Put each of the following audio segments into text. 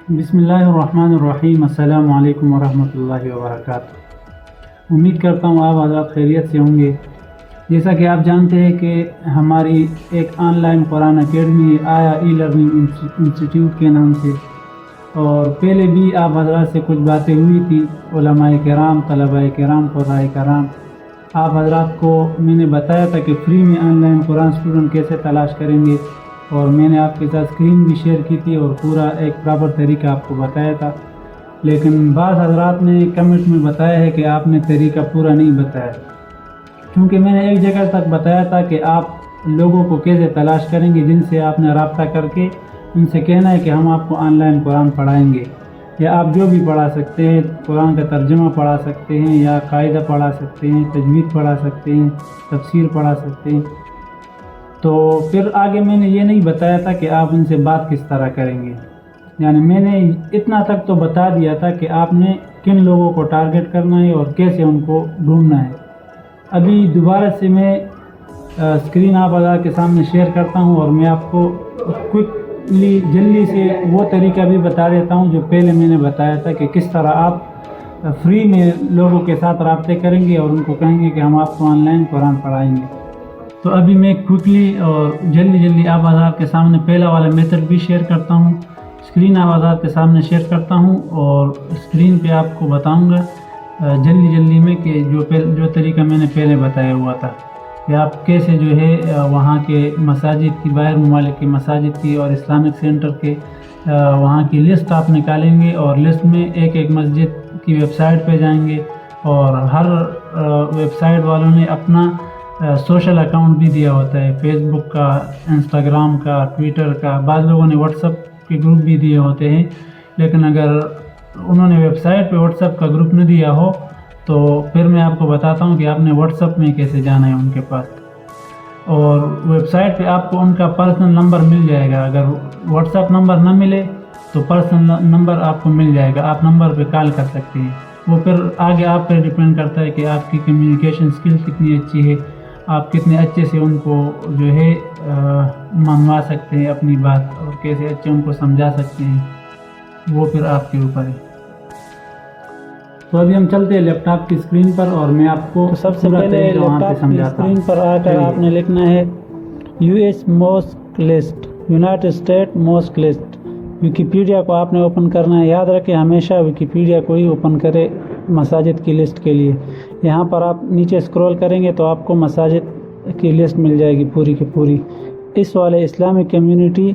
بسم اللہ الرحمن الرحیم۔ السلام علیکم ورحمۃ اللہ وبرکاتہ۔ امید کرتا ہوں آپ حضرات خیریت سے ہوں گے۔ جیسا کہ آپ جانتے ہیں کہ ہماری ایک آن لائن قرآن اکیڈمی ہے، آیا ای لرننگ انسٹیٹیوٹ کے نام سے، اور پہلے بھی آپ حضرات سے کچھ باتیں ہوئی تھی، علماء کرام، طلباء کرام، قراء کرام۔ آپ حضرات کو میں نے بتایا تھا کہ فری میں آن لائن قرآن اسٹوڈنٹ کیسے تلاش کریں گے، اور میں نے آپ کے ساتھ اسکرین بھی شیئر کی تھی اور پورا ایک پراپر طریقہ آپ کو بتایا تھا، لیکن بعض حضرات نے کمنٹ میں بتایا ہے کہ آپ نے طریقہ پورا نہیں بتایا، کیونکہ میں نے ایک جگہ تک بتایا تھا کہ آپ لوگوں کو کیسے تلاش کریں گے جن سے آپ نے رابطہ کر کے ان سے کہنا ہے کہ ہم آپ کو آن لائن قرآن پڑھائیں گے، یا آپ جو بھی پڑھا سکتے ہیں، قرآن کا ترجمہ پڑھا سکتے ہیں، یا قاعدہ پڑھا سکتے ہیں، تجوید پڑھا سکتے ہیں، تفسیر پڑھا سکتے ہیں۔ تو پھر آگے میں نے یہ نہیں بتایا تھا کہ آپ ان سے بات کس طرح کریں گے، یعنی میں نے اتنا تک تو بتا دیا تھا کہ آپ نے کن لوگوں کو ٹارگٹ کرنا ہے اور کیسے ان کو ڈھونڈنا ہے۔ ابھی دوبارہ سے میں اسکرین آپ حضرات کے سامنے شیئر کرتا ہوں، اور میں آپ کو کوئکلی جلدی سے وہ طریقہ بھی بتا دیتا ہوں جو پہلے میں نے بتایا تھا کہ کس طرح آپ فری میں لوگوں کے ساتھ رابطے کریں گے اور ان کو کہیں گے کہ ہم آپ کو آن لائن قرآن پڑھائیں گے۔ تو ابھی میں کوئکلی اور جلدی آپ حضرات کے سامنے پہلا والا میتھڈ بھی شیئر کرتا ہوں، اسکرین آپ حضرات کے سامنے شیئر کرتا ہوں، اور اسکرین پہ آپ کو بتاؤں گا جلدی میں کہ جو طریقہ میں نے پہلے بتایا ہوا تھا کہ آپ کیسے جو ہے وہاں کے مساجد کی، باہر ممالک کے مساجد کی اور اسلامک سینٹر کے وہاں کی لسٹ آپ نکالیں گے، اور لسٹ میں ایک مسجد کی ویب سائٹ پہ جائیں گے، اور ہر ویب سائٹ والوں نے اپنا سوشل اکاؤنٹ بھی دیا ہوتا ہے، فیس بک کا، انسٹاگرام کا، ٹویٹر کا، بعض لوگوں نے واٹس ایپ کے گروپ بھی دیے ہوتے ہیں، لیکن اگر انہوں نے ویب سائٹ پہ واٹس ایپ کا گروپ نہ دیا ہو تو پھر میں آپ کو بتاتا ہوں کہ آپ نے واٹس ایپ میں کیسے جانا ہے ان کے پاس، اور ویب سائٹ پہ آپ کو ان کا پرسنل نمبر مل جائے گا۔ اگر واٹس ایپ نمبر نہ ملے تو پرسنل نمبر آپ کو مل جائے گا، آپ نمبر پہ کال کر سکتے ہیں۔ وہ پھر آگے آپ پہ ڈیپینڈ کرتا ہے کہ آپ کی کمیونیکیشن اسکل کتنی اچھی ہے، آپ کتنے اچھے سے ان کو جو ہے منوا سکتے ہیں اپنی بات، اور کیسے اچھے ان کو سمجھا سکتے ہیں، وہ پھر آپ کے اوپر ہے۔ تو ابھی ہم چلتے ہیں لیپ ٹاپ کی اسکرین پر، اور میں آپ کو سب سے پہلے لیپ ٹاپ کی اسکرین پر آ کر آپ نے لکھنا ہے US mosque list, United state mosque list. Wikipedia کو آپ نے اوپن کرنا ہے، یاد رکھیں ہمیشہ ویکیپیڈیا کو ہی اوپن کرے مساجد کی لسٹ کے لیے۔ یہاں پر آپ نیچے اسکرول کریں گے تو آپ کو مساجد کی لسٹ مل جائے گی پوری کی پوری۔ اس والے اسلامک کمیونٹی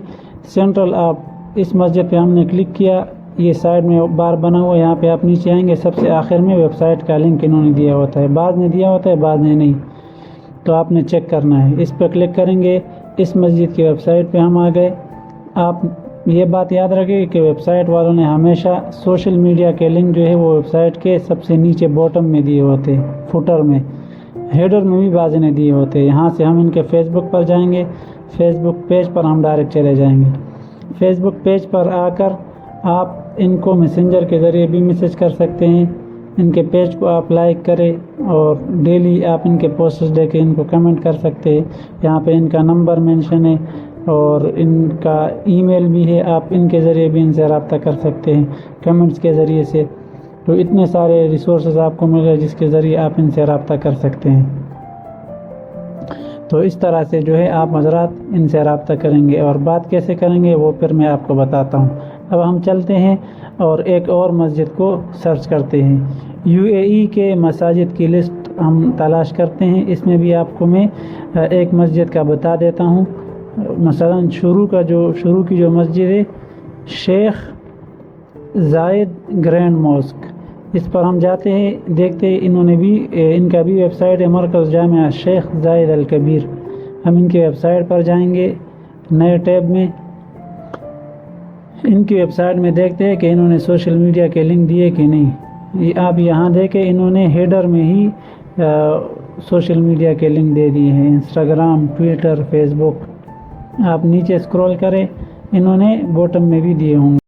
سینٹرل، آپ اس مسجد پہ ہم نے کلک کیا، یہ سائڈ میں بار بنا ہوا، یہاں پہ آپ نیچے آئیں گے، سب سے آخر میں ویب سائٹ کا لنک انہوں نے دیا ہوتا ہے، بعض نے دیا ہوتا ہے بعض نے نہیں، تو آپ نے چیک کرنا ہے۔ اس پہ کلک کریں گے، اس مسجد کی ویب سائٹ پہ ہم آ گئے۔ آپ یہ بات یاد رکھیں کہ ویب سائٹ والوں نے ہمیشہ سوشل میڈیا کے لنک جو ہے وہ ویب سائٹ کے سب سے نیچے باٹم میں دیے ہوتے ہیں، فوٹر میں، ہیڈر میں بھی بعض نے دیے ہوتے ہیں۔ یہاں سے ہم ان کے فیس بک پر جائیں گے، فیس بک پیج پر ہم ڈائریکٹ چلے جائیں گے۔ فیس بک پیج پر آ کر آپ ان کو میسنجر کے ذریعے بھی میسج کر سکتے ہیں، ان کے پیج کو آپ لائک کریں، اور ڈیلی آپ ان کے پوسٹس دے کے ان کو کمنٹ کر سکتے ہیں۔ یہاں پہ ان کا نمبر مینشن ہے اور ان کا ای میل بھی ہے، آپ ان کے ذریعے بھی ان سے رابطہ کر سکتے ہیں کمنٹس کے ذریعے سے۔ تو اتنے سارے ریسورسز آپ کو مل گئے جس کے ذریعے آپ ان سے رابطہ کر سکتے ہیں۔ تو اس طرح سے جو ہے آپ حضرات ان سے رابطہ کریں گے، اور بات کیسے کریں گے وہ پھر میں آپ کو بتاتا ہوں۔ اب ہم چلتے ہیں اور ایک اور مسجد کو سرچ کرتے ہیں، UAE کے مساجد کی لسٹ ہم تلاش کرتے ہیں۔ اس میں بھی آپ کو میں ایک مسجد کا بتا دیتا ہوں، مثلا شروع کی جو مسجد ہے شیخ زائد گرینڈ موسک، اس پر ہم جاتے ہیں، دیکھتے ہیں انہوں نے بھی، ان کا بھی ویب سائٹ ہے، مرکز جامعہ شیخ زائد الکبیر۔ ہم ان کی ویب سائٹ پر جائیں گے، نئے ٹیب میں ان کی ویب سائٹ میں دیکھتے ہیں کہ انہوں نے سوشل میڈیا کے لنک دیے کہ نہیں۔ آپ یہاں دیکھیں انہوں نے ہیڈر میں ہی سوشل میڈیا کے لنک دے دیے ہیں، انسٹاگرام، ٹویٹر، فیس بک۔ آپ نیچے اسکرول کریں، انہوں نے باٹم میں بھی دیے ہوں گے۔